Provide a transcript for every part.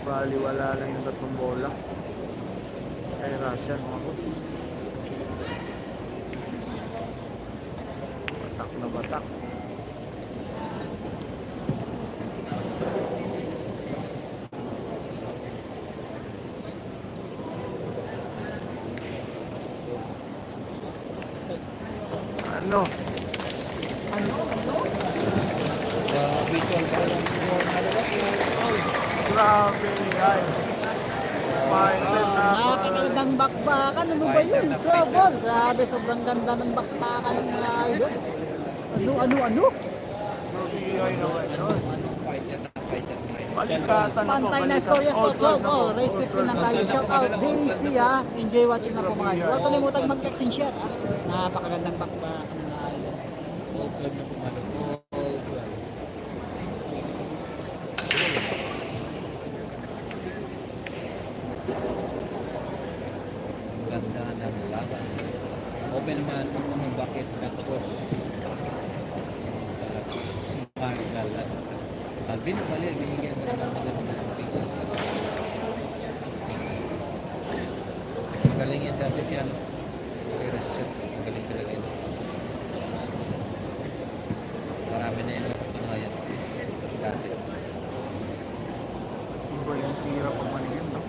Baliwala lang yung tatlong bola kay Russian, mga boss. Batak na batak. Ano? Grabe, ay. Napakagandang bakbakan. Ano ba yun? Sobol. Grabe, sobrang ganda ng bakbakan ng mga idol. Ano? Grabe, naman yun. Balikatan na po. Pantay na score, yes po, 12. Oh, race 15 lang tayo. Shout out, Daisy ha. Enjoy watching na po mga idol. Huwag kalimutan mag-text and share ha. Napakagandang bakbakan ng mga idol. Ganda ng laban. Open naman ang bucket ng tapos. Alvin, mali, binigyan mo naman magandang tingin. Magaling yan dati siya. Pero siya, magaling talaga yun. Marami na yun sa Pinoyan. Dati. Iba yung tira pang maningin, no?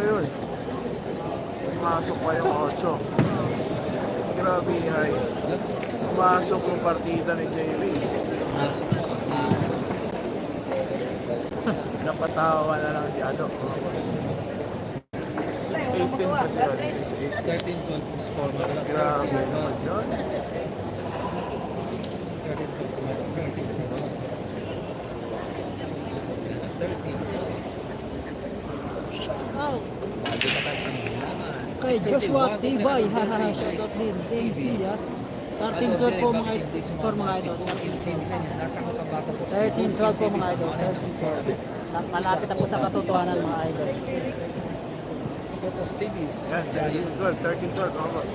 Ayun. Pumasok pa yung 8. Grabe, hay. Pumasok yung partida ni JV. Napatawa na lang si Ado. 6-18 kasi yun. 6-18. 13-12 score mo talaga. Grabe naman yun. 13. Kay Joshua Tibay, hahaha, shoutout din. Daisy ha. 13-12 po mga score mga idol. 13-12 po mga idol. 13-12. Malapit na po sa katotohanan mga idol. Totos Davis. Yan, 13-12. Almost.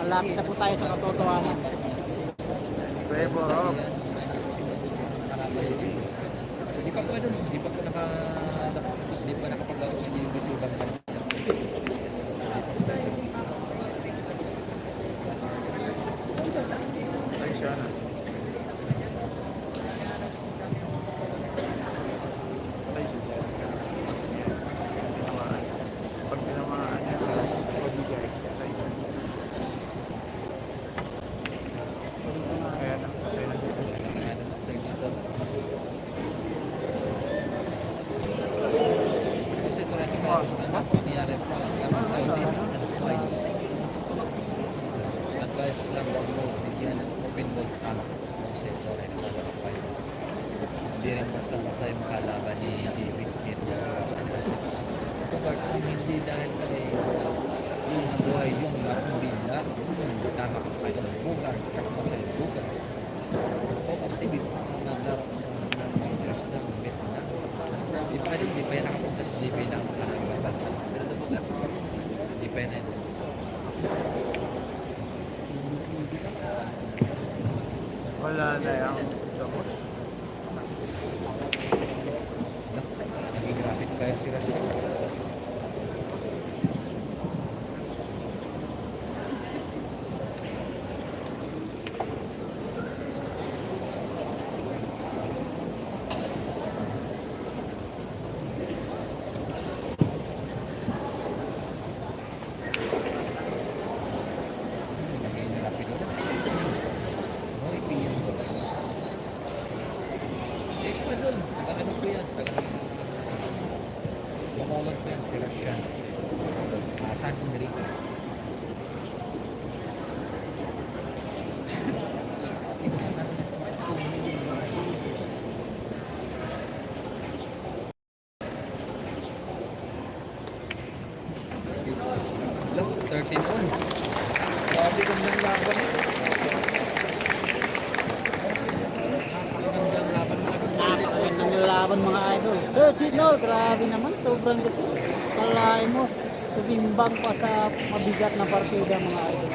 Malapit na po tayo sa katotohanan. Trevor Robb. Hindi pa pwede, hindi pa nakapaglaro si Davis yung ibang bansa. Ay, siya na. Ay, siya. Pag tinamaan niya, tapos pabigay. Kaya na. Kasi ito rin sa nangyari pa kami sa advice lang mo bigyan ng open ball anak Jose Torres na barangay. Hindi rin basta yung makalaban ni David Kito. Kapag kung hindi dahil kami yung buhay yung larong bilat, tama ka kayo ng bugar, tsaka mo sa bugar. Focus TV, naglaro sa majors ng Vietnam. Di pa yan nakapunta sa JP ng maraming bansa. Di pa yan. Wala na yung gamot. Naging rapid kaya si Rasha. Look, 13 all. Grabe gandang laban. Gandang laban mga idol. Napakagandang laban mga idol. 13 all, grabe naman, sobrang gato. Kalain mo, tumimbang pa sa mabigat na partida mga idol.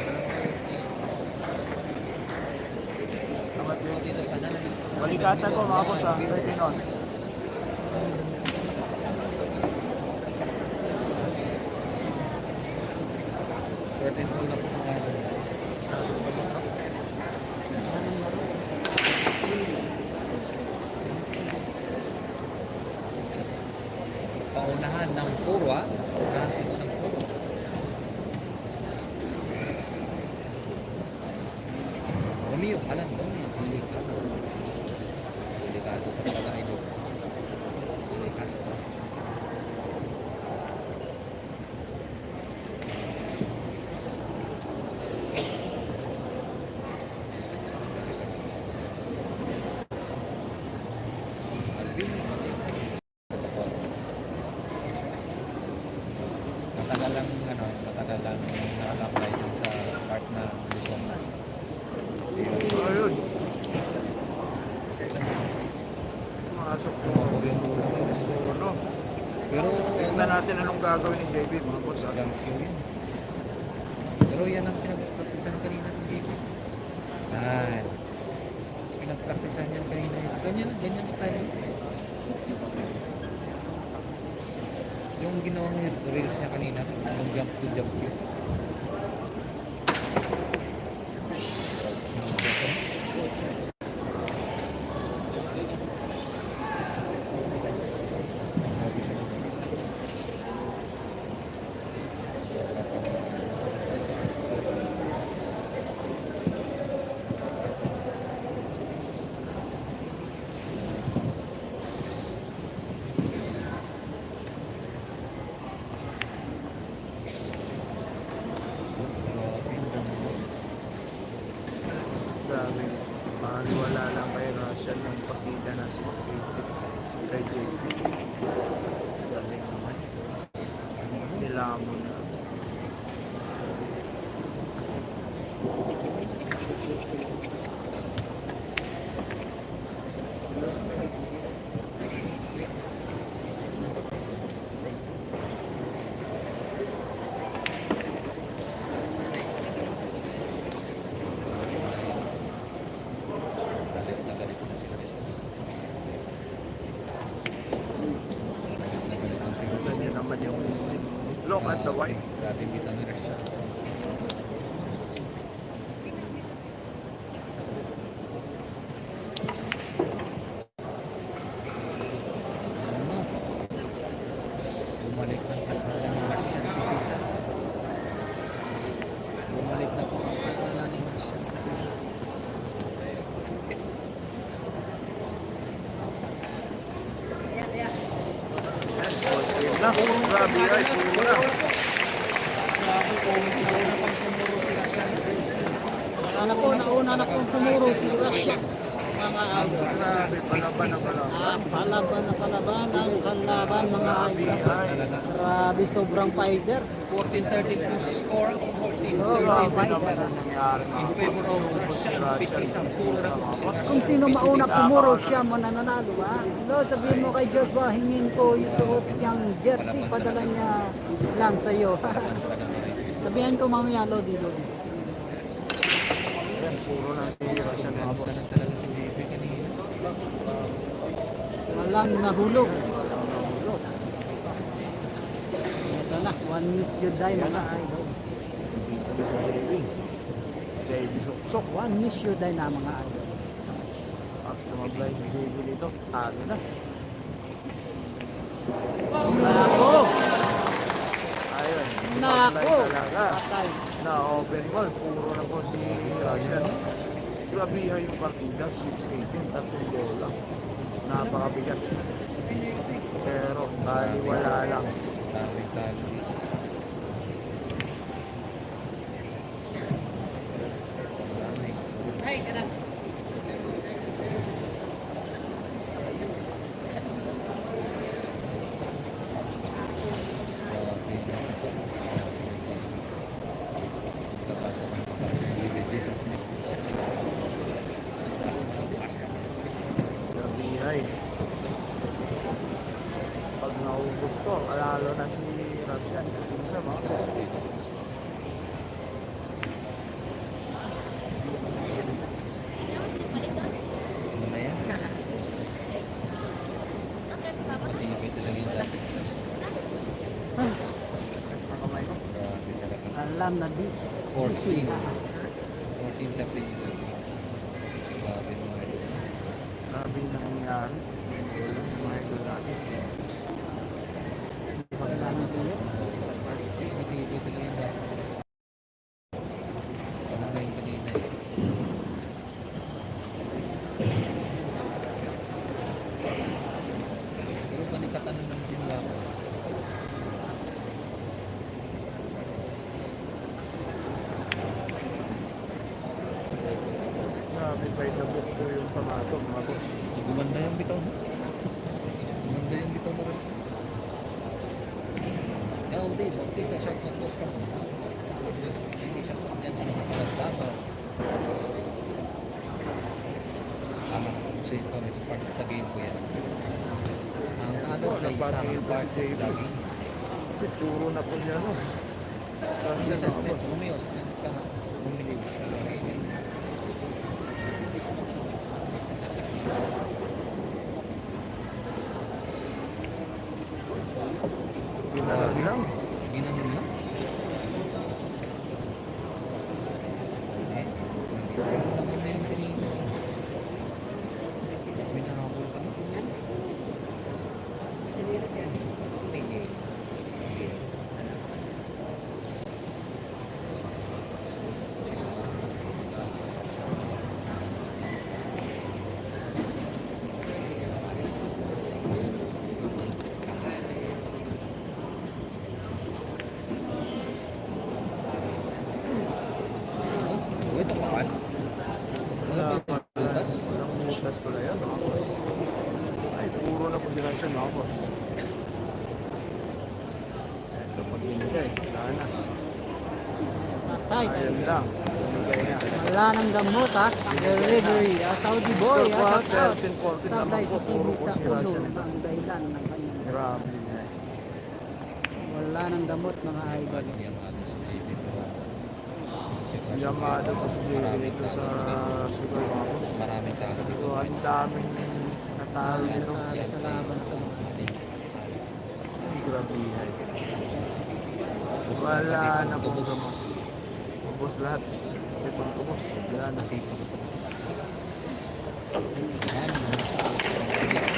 Dito sana naging Balikatan ko mga boss ha, 13 on. all na po mga idol. Paunahan ng puro ah. Paunahan ito ng puro. Romeo, alam ko na delikado. Delikado pa talaga ito. Delikado pa. Alvin, matagal lang nakalakay dun sa part na Luzon na. Ayun. Masok po. Ano? Pero Tingnan natin anong gagawin ni JB mga boss ha. Hanggang Q yun. Pero yan ang pinag-practicean kanina ng baby. Yan. Pinag-practicean yan kanina. Ganyan style. Yung ginawang reels niya kanina, yung jump to jump Q. Grabe. Paliwala lang kay Russian yung partida na 6-8 kay JB. Galing naman. Nilamon na. Galit na sila. Ganyan naman yung look at the white. Grabe kita ni Russia. Ano? Bumalik ng kalkala ni Russia. Isa. Bumalik na po ang kalkala ni Russia. Isa. Yan, full screen na. Grabe ay, puro na. Grabe po, nauna pang tumuro si Russia. Nauna na pong tumuro si Russia. Mga idol. Grabe, palaban na palaban. Palaban ang kalaban mga Grabe idol. ay. Grabe, sobrang fighter. 14-30 po score. So, 14-30 grabe naman ang nangyari mga in favor of Russia. Russia. Isang puro na po si Russia. Kung sino mauna pumuro siya mananalo ha. Lord, sabihin mo kay Joshua, hingin ko yung suot yung jersey, padala niya lang sa'yo. Sabihan ko mamaya, Lodi. Yan, puro na si Russia mga Gusto boss. na talaga si Bibi kanina. Walang nahulog. Ito na, one miss you die mga idol. Dito na si JB. JB suksok. One miss you die na mga idol. At sumablay si JB dito, talo na. Nako! Ayun, Nako! sumablay talaga. Patay. Na open ball, puro na po si Russia. Grabiha yung partida, 6-18, tatlong bola. Napakabigat. Pero baliwala lang. Talo dito. Marami. Grabe. isa mga boss. Ano na yan? Matibay talaga yung dati. Ah, Ang kamay ko. Grabe talaga. alam na this. 14. This 14 na please. Grabe mga idol. Grabe yung nangyayari. Mga idol natin. wala na po yun. Matibay talaga yung dati. Ano na yung kanina eh. Pero panikatanong ng jimla ko. Grabe pa yung nabuk ko yung pamato mga boss. Gumanda yung bitaw mo. Gumanda yung bitaw mo rin. LD, Bautista, shot na close from hindi siya yan sa mga pagkakaba. Tama ko sa ito, is part of the game ko yan. Ang other play, sa part of the game. Kasi puro na po siya no. Kasi Kasi sa mga Smith, boss. Romeos, bumili siya sa game. Ginalag lang. Ginanong lang. Eh, naman na yung kanina. May nakakuha ka na. Sige. Oh, ito pa. Wala Wala pa. pa butas. Walang butas pala yan mga boss. Ay, puro na po sila siya mga boss. Ito pag binigay. Wala na. Patay. Ayan lang. Binigay na. Wala nang gamot ha. Delivery. Saudi boy. Score Shout out. 13-14 Sablay naman sa po. TV Puro sa po si ulo. Russian ito. Ang dahilan ng kanyang. Grabe. Wala nang gamot mga idol. Yamada po si JV dito sa Sugar mga boss. Maraming tao. Ito ang daming natalo nito. Natalo sa laban sa Grabe. Wala na pong gamot. Ubos lahat. May pang ubos. Wala na.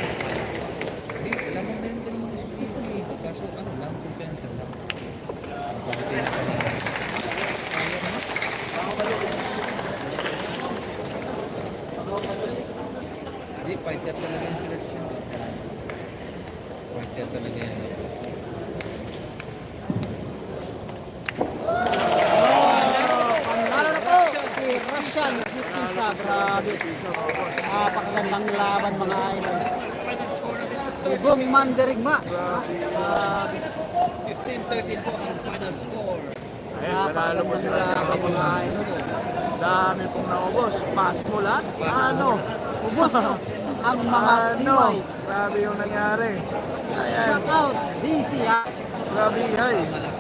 Hindi, alam mo na yung dalawang disiplina eh. Kaso ano lang, kumpensa lang. Kumpensa lang. Kaya naman. Hindi, fighter talaga yung Celestials. Fighter talaga yan. Panalo na po si Russian Jutisa. Grabe. Napakagandang laban mga idol. Tugong Mandirigma. Grabe. 15-13 po ang final score. Ayan, panalo po sila sa Laban mga idol. dami pong naubos. Pass mo lahat. Ano? Ubus ang mga simay. Grabe yung nangyari. Ayan. Shout out DC ha. Grabe, hay. Malaki